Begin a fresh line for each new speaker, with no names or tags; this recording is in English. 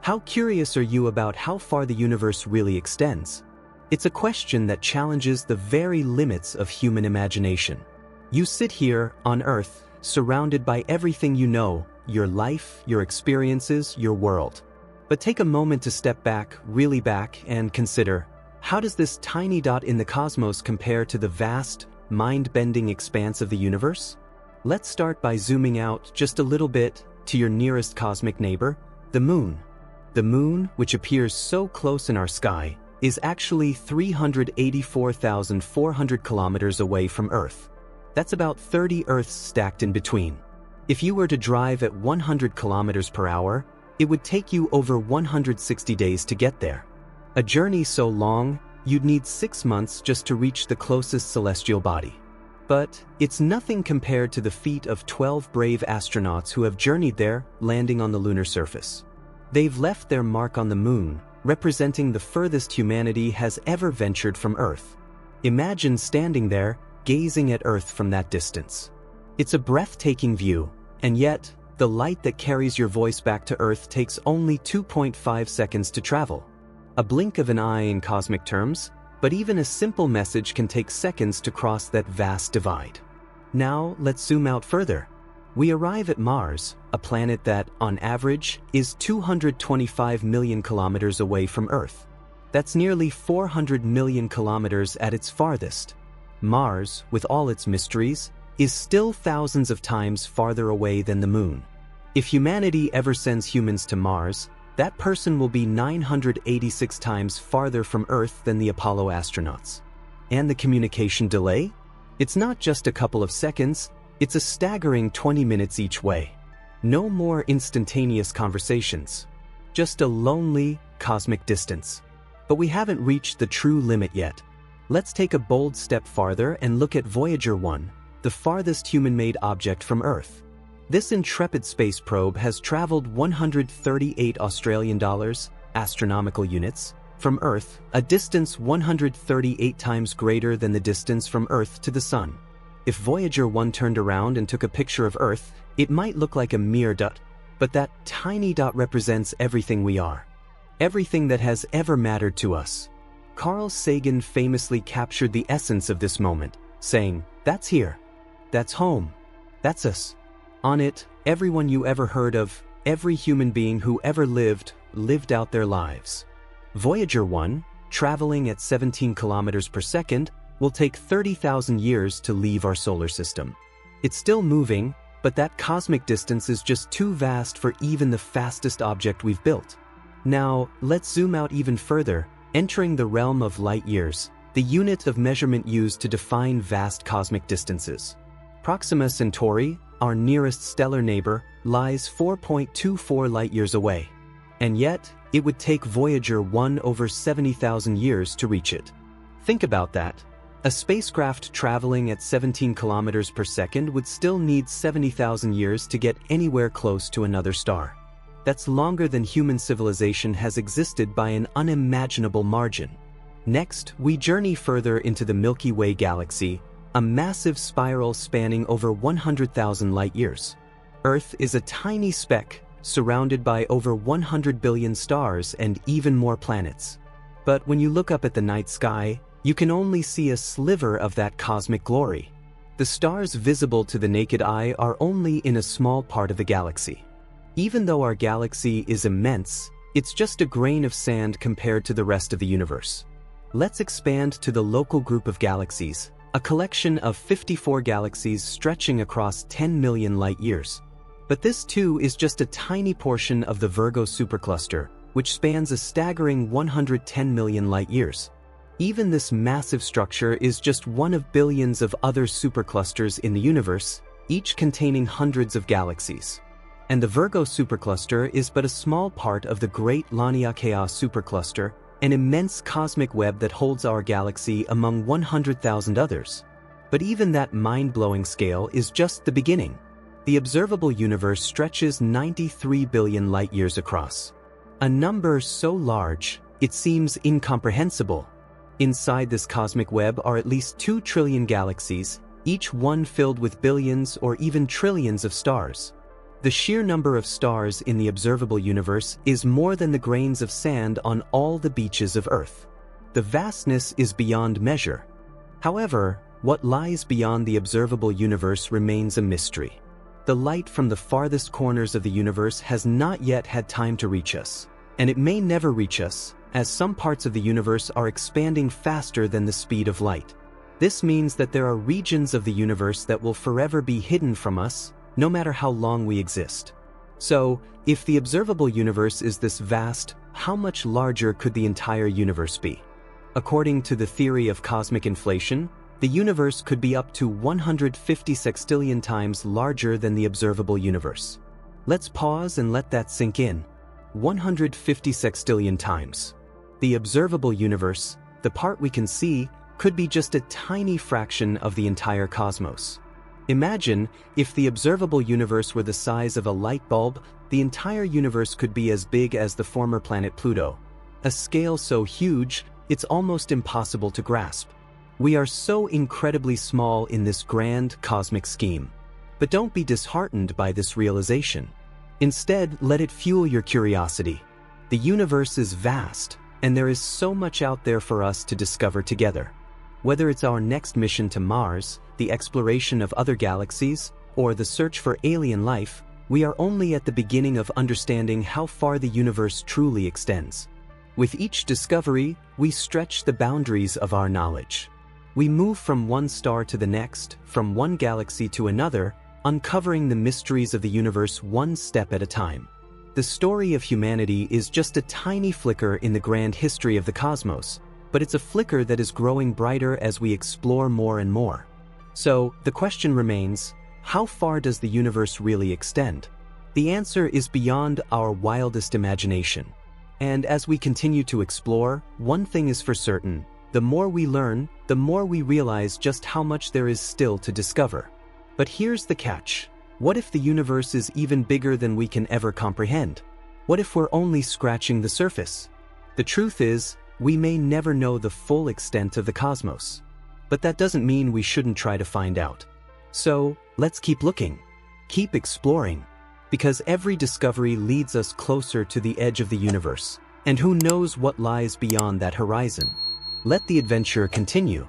How curious are you about how far the universe really extends? It's a question that challenges the very limits of human imagination. You sit here, on Earth, surrounded by everything you know, your life, your experiences, your world. But take a moment to step back, really back, and consider, how does this tiny dot in the cosmos compare to the vast, mind-bending expanse of the universe? Let's start by zooming out just a little bit to your nearest cosmic neighbor, the Moon. The Moon, which appears so close in our sky, is actually 384,400 kilometers away from Earth. That's about 30 Earths stacked in between. If you were to drive at 100 kilometers per hour, it would take you over 160 days to get there. A journey so long, you'd need 6 months just to reach the closest celestial body. But it's nothing compared to the feat of 12 brave astronauts who have journeyed there, landing on the lunar surface. They've left their mark on the Moon, representing the furthest humanity has ever ventured from Earth. Imagine standing there, gazing at Earth from that distance. It's a breathtaking view, and yet, the light that carries your voice back to Earth takes only 2.5 seconds to travel. A blink of an eye in cosmic terms, but even a simple message can take seconds to cross that vast divide. Now, let's zoom out further. We arrive at Mars, a planet that, on average, is 225 million kilometers away from Earth. That's nearly 400 million kilometers at its farthest. Mars, with all its mysteries, is still thousands of times farther away than the Moon. If humanity ever sends humans to Mars, that person will be 986 times farther from Earth than the Apollo astronauts. And the communication delay? It's not just a couple of seconds, it's a staggering 20 minutes each way. No more instantaneous conversations. Just a lonely, cosmic distance. But we haven't reached the true limit yet. Let's take a bold step farther and look at Voyager 1, the farthest human-made object from Earth. This intrepid space probe has traveled 138 Australian dollars, astronomical units, from Earth, a distance 138 times greater than the distance from Earth to the Sun. If Voyager 1 turned around and took a picture of Earth, it might look like a mere dot, but that tiny dot represents everything we are. Everything that has ever mattered to us. Carl Sagan famously captured the essence of this moment, saying, "That's here. That's home. That's us." On it, everyone you ever heard of, every human being who ever lived out their lives. Voyager 1, traveling at 17 kilometers per second, will take 30,000 years to leave our solar system. It's still moving, but that cosmic distance is just too vast for even the fastest object we've built. Now, let's zoom out even further, entering the realm of light years, the unit of measurement used to define vast cosmic distances. Proxima Centauri, our nearest stellar neighbor, lies 4.24 light-years away. And yet, it would take Voyager 1 over 70,000 years to reach it. Think about that. A spacecraft traveling at 17 kilometers per second would still need 70,000 years to get anywhere close to another star. That's longer than human civilization has existed by an unimaginable margin. Next, we journey further into the Milky Way galaxy, a massive spiral spanning over 100,000 light-years. Earth is a tiny speck, surrounded by over 100 billion stars and even more planets. But when you look up at the night sky, you can only see a sliver of that cosmic glory. The stars visible to the naked eye are only in a small part of the galaxy. Even though our galaxy is immense, it's just a grain of sand compared to the rest of the universe. Let's expand to the local group of galaxies, a collection of 54 galaxies stretching across 10 million light-years. But this too is just a tiny portion of the Virgo supercluster, which spans a staggering 110 million light-years. Even this massive structure is just one of billions of other superclusters in the universe, each containing hundreds of galaxies. And the Virgo supercluster is but a small part of the Great Laniakea supercluster, an immense cosmic web that holds our galaxy among 100,000 others. But even that mind-blowing scale is just the beginning. The observable universe stretches 93 billion light-years across. A number so large, it seems incomprehensible. Inside this cosmic web are at least 2 trillion galaxies, each one filled with billions or even trillions of stars. The sheer number of stars in the observable universe is more than the grains of sand on all the beaches of Earth. The vastness is beyond measure. However, what lies beyond the observable universe remains a mystery. The light from the farthest corners of the universe has not yet had time to reach us, and it may never reach us, as some parts of the universe are expanding faster than the speed of light. This means that there are regions of the universe that will forever be hidden from us, no matter how long we exist. So, if the observable universe is this vast, how much larger could the entire universe be? According to the theory of cosmic inflation, the universe could be up to 150 sextillion times larger than the observable universe. Let's pause and let that sink in. 150 sextillion times. The observable universe, the part we can see, could be just a tiny fraction of the entire cosmos. Imagine if the observable universe were the size of a light bulb, the entire universe could be as big as the former planet Pluto. A scale so huge, it's almost impossible to grasp. We are so incredibly small in this grand cosmic scheme. But don't be disheartened by this realization. Instead, let it fuel your curiosity. The universe is vast, and there is so much out there for us to discover together. Whether it's our next mission to Mars, the exploration of other galaxies, or the search for alien life, we are only at the beginning of understanding how far the universe truly extends. With each discovery, we stretch the boundaries of our knowledge. We move from one star to the next, from one galaxy to another, uncovering the mysteries of the universe one step at a time. The story of humanity is just a tiny flicker in the grand history of the cosmos, but it's a flicker that is growing brighter as we explore more and more. So, the question remains, how far does the universe really extend? The answer is beyond our wildest imagination. And as we continue to explore, one thing is for certain: the more we learn, the more we realize just how much there is still to discover. But here's the catch. What if the universe is even bigger than we can ever comprehend? What if we're only scratching the surface? The truth is, we may never know the full extent of the cosmos. But that doesn't mean we shouldn't try to find out. So, let's keep looking. Keep exploring. Because every discovery leads us closer to the edge of the universe. And who knows what lies beyond that horizon? Let the adventure continue.